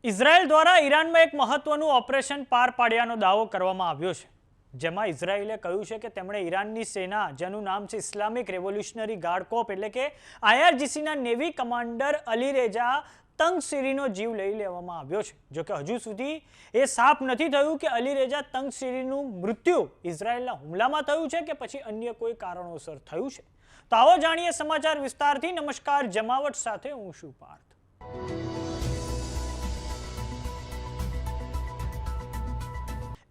Israel દ્વારા ઈરાનમાં એક મહત્વનું ઓપરેશન પાર પાડ્યાનો દાવો કરવામાં આવ્યો છે, જેમાં ઇઝરાયલે કહ્યું છે કે તેમણે ઈરાનની સેના, જેનું નામ છે ઇસ્લામિક રેવોલ્યુશનરી ગાર્ડ કોર્પ એટલે કે IRGCના નેવી કમાન્ડર અલીરેજા તંગસીરીનો જીવ લઈ લેવામાં આવ્યો છે. જોકે હજુ સુધી એ સાફ નથી થયું કે અલીરેજા તંગસીરીનું મૃત્યુ ઇઝરાયલના હુમલામાં થયું છે કે પછી અન્ય કોઈ કારણોસર થયું છે. તો આવો જાણીએ સમાચાર વિસ્તારથી. નમસ્કાર, જમાવટ સાથે હું છું પાર્થ.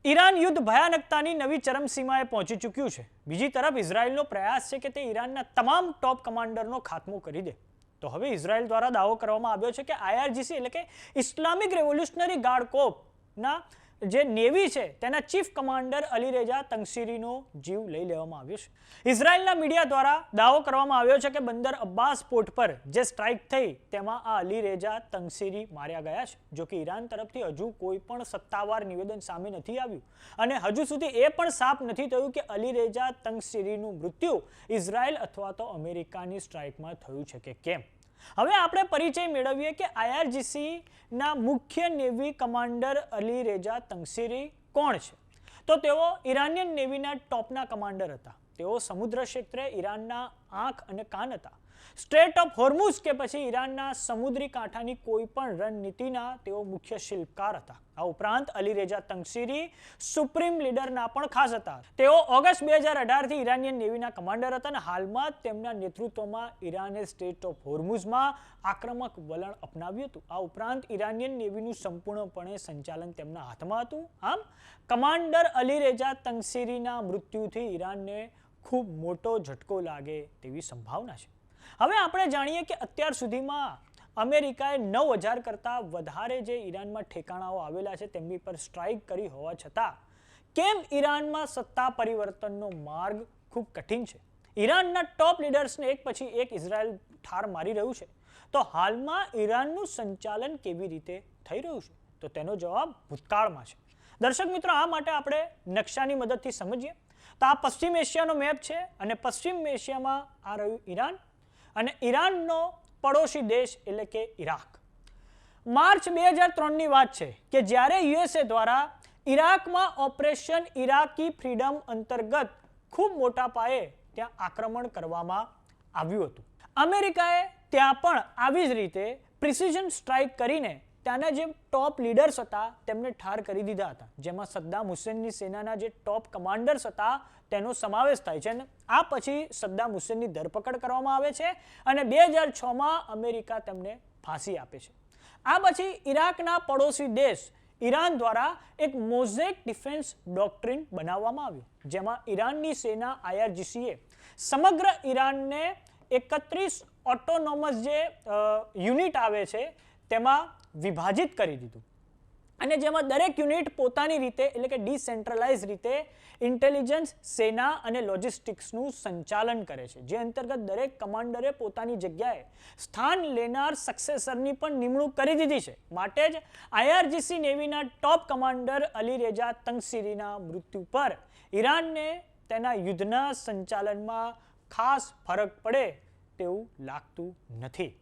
ઈરાન યુદ્ધ ભયાનકતાની નવી ચરમસીમાએ પહોંચી ચૂક્યું છે. બીજી તરફ ઇઝરાયલનો પ્રયાસ છે કે તે ઈરાનના તમામ ટોપ કમાન્ડરનો ખાત્મો કરી દે. તો હવે ઇઝરાયલ દ્વારા દાવો કરવામાં આવ્યો છે કે IRGC એટલે કે ઇસ્લામિક રેવોલ્યુશનરી ગાર્ડ કોર્પના જે નેવી છે તેના ચીફ કમાન્ડર અલીરેજા તંગસીરીનો જીવ લઈ લેવામાં આવ્યો છે. ઇઝરાયલના મીડિયા દ્વારા દાવો કરવામાં આવ્યો છે કે બંદર અબ્બાસ પોર્ટ પર જે સ્ટ્રાઇક થઈ તેમાં આ અલીરેજા તંગસીરી માર્યા ગયા છે. જો કે ઈરાન તરફથી હજુ કોઈ પણ સત્તાવાર નિવેદન સામે નથી આવ્યું અને હજુ સુધી એ પણ સાફ નથી થયું કે અલીરેજા તંગસીરીનું મૃત્યુ ઇઝરાયલ અથવા તો અમેરિકાની સ્ટ્રાઇકમાં થયું છે કે કેમ. હવે આપણે પરિચય મેળવીએ કે IRGCના મુખ્ય નેવી કમાન્ડર અલીરેજા તંગસીરી કોણ છે. તો તેઓ ઈરાનિયન નેવીના ટોપના કમાન્ડર હતા. તેઓ સમુદ્ર ક્ષેત્રે ઈરાનના આંખ અને કાન હતા. સ્ટ્રેટ ઓફ હોર્મુઝ કે પછી ઈરાનના સમુદ્રી કાંઠાની કોઈ પણ રણનીતિના તેઓ મુખ્ય શિલ્પકાર હતા. આ ઉપરાંત અલીરેજા તંગસીરી સુપ્રીમ લીડરના પણ ખાસ હતા. તેઓ ઓગસ્ટ 2018થી ઈરાનિયન નેવીના કમાન્ડર હતા અને હાલમાં તેમના નેતૃત્વમાં ઈરાને સ્ટ્રેટ ઓફ હોર્મુઝમાં આક્રમક વલણ અપનાવ્યું હતું. આ ઉપરાંત ઈરાનિયન નેવીનું સંપૂર્ણપણે સંચાલન તેમના હાથમાં હતું. આમ કમાન્ડર અલીરેજા તંગસીરીના મૃત્યુથી ઈરાનને ખૂબ મોટો ઝટકો લાગે તેવી સંભાવના છે. હવે આપણે જાણીએ કે અત્યાર સુધીમાં અમેરિકાએ 9000 કરતાં વધારે જે ઈરાનમાં ઠેકાણાઓ આવેલા છે તેમની પર સ્ટ્રાઇક કરી હોવા છતાં કેમ ઈરાનમાં સત્તા પરિવર્તનનો માર્ગ ખૂબ કઠિન છે. ઈરાનના ટોપ લીડર્સને એક પછી એક ઇઝરાયલ ઠાર મારી રહ્યું છે. તો હાલમાં ઈરાનનું સંચાલન કેવી રીતે થઈ રહ્યું છે? તો તેનો જવાબ ભૂતકાળમાં છે. દર્શક મિત્રો, આ માટે આપણે નકશાની મદદથી સમજીએ તો આ પશ્ચિમ એશિયાનો મેપ છે અને પશ્ચિમ એશિયામાં આ રહ્યું ઈરાન અને ઈરાનનો પડોશી દેશ એટલે કે ઈરાક. માર્ચ 2003ની વાત છે કે જ્યારે USA દ્વારા ઈરાકમાં ઓપરેશન ઇરાકી ફ્રીડમ અંતર્ગત ખૂબ મોટા પાયે ત્યાં આક્રમણ કરવામાં આવ્યું હતું. અમેરિકાએ ત્યાં પણ આવી જ રીતે પ્રિસિઝન સ્ટ્રાઇક કરીને ત્યાંના જે ટોપ લીડર્સ હતા તેમને ઠાર કરી દીધા હતા, જેમાં સદ્દામ હુસેનની સેનાના જે ટોપ કમાન્ડર્સ હતા તેનો સમાવેશ થાય છે. અને આ પછી સદ્દામ હુસેનની ધરપકડ કરવામાં આવે છે અને 2006માં અમેરિકા તેમને ફાંસી આપે છે. આ પછી ઈરાકના પડોશી દેશ ઈરાન દ્વારા એક મોઝેક ડિફેન્સ ડોક્ટ્રિન બનાવવામાં આવ્યું, જેમાં ઈરાનની સેના IRGCએ સમગ્ર ઈરાનને 31 ઓટોનોમસ જે યુનિટ આવે છે તેમાં વિભાજિત કરી દીધું અને જેમાં દરેક યુનિટ પોતાની રીતે એટલે કે ડિસેન્ટ્રલાઇઝ રીતે ઇન્ટેલિજન્સ, સેના અને લોજિસ્ટિક્સનું સંચાલન કરે છે, જે અંતર્ગત દરેક કમાન્ડરે પોતાની જગ્યાએ સ્થાન લેનાર સક્સેસરની પણ નિમણૂક કરી દીધી છે. માટે જ IRGC નેવીના ટોપ કમાન્ડર અલીરેજા તંગસીરીના મૃત્યુ પર ઈરાનને તેના યુદ્ધના સંચાલનમાં ખાસ ફરક પડે તેવું લાગતું નથી.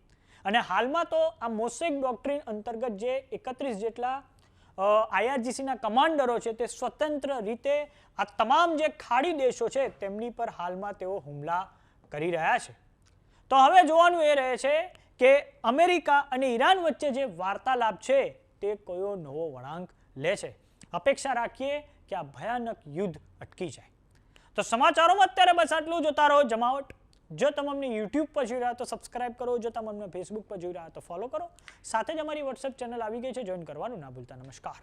અને હાલમાં તો આ મોઝેક ડોક્ટ્રિન અંતર્ગત જે 31 જેટલા IRGCના કમાન્ડરો છે તે સ્વતંત્ર રીતે આ તમામ જે ખાડી દેશો છે તેમની પર હાલમાં તેઓ હુમલા કરી રહ્યા છે. તો હવે જોવાનું એ રહે છે કે અમેરિકા અને ઈરાન વચ્ચે જે વાર્તાલાપ છે તે કયો નવો વળાંક લે છે. અપેક્ષા રાખીએ કે આ ભયાનક યુદ્ધ અટકી જાય. તો સમાચારોમાં અત્યારે બસ આટલું. જોતા રહો જમાવટ. જો તમે અમને YouTube પર જોઈ રહ્યા તો સબસ્ક્રાઇબ કરો. જો તમે અમને Facebook પર જોઈ રહ્યા તો ફોલો કરો. સાથે જ અમારી WhatsApp ચેનલ આવી ગઈ છે, જોઈન કરવાનું ના ભૂલતા. નમસ્કાર.